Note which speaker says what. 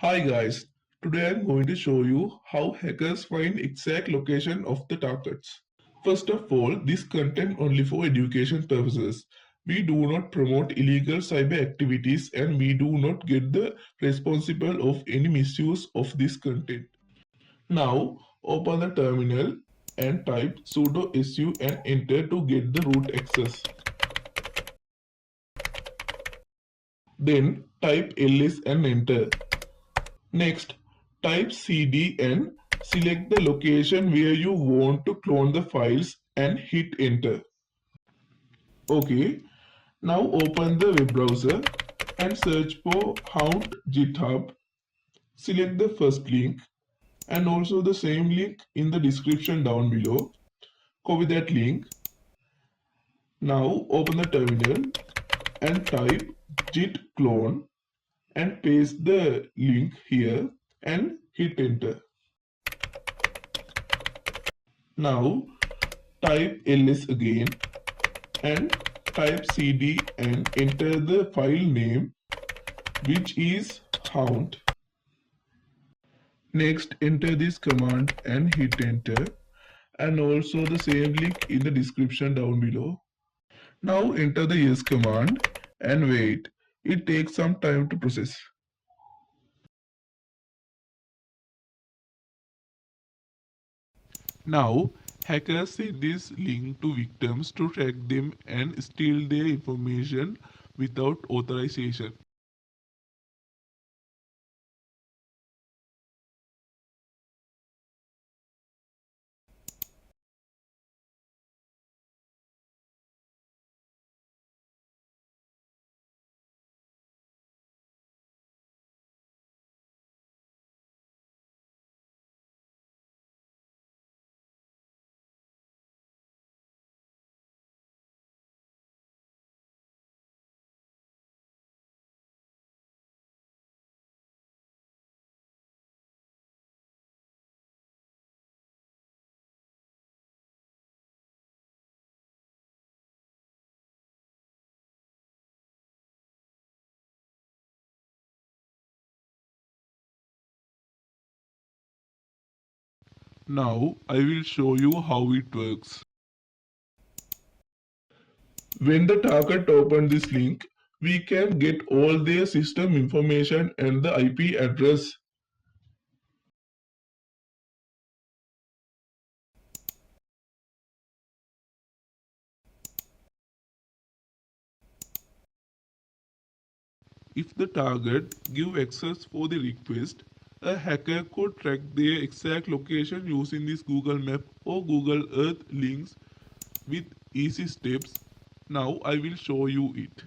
Speaker 1: Hi guys, today I'm going to show you how hackers find exact location of the targets. First of all, this content only for education purposes. We do not promote illegal cyber activities and we do not get the responsible of any misuse of this content. Now open the terminal and type sudo su and enter to get the root access. Then type ls and enter. Next, type cd and select the location where you want to clone the files and hit enter. Okay, now open the web browser and search for hound.github. Select the first link and also the same link in the description down below. Copy that link. Now open the terminal and type git clone and paste the link here and hit enter. Now type ls again and type cd and enter the file name, which is hound. Next enter this command and hit enter, and also the same link in the description down below. Now enter the yes command and wait. It takes some time to process. Now, hackers send this link to victims to track them and steal their information without authorization. Now, I will show you how it works. When the target opens this link, we can get all their system information and the IP address. If the target gives access for the request, a hacker could track their exact location using this Google Map or Google Earth links with easy steps. Now I will show you it.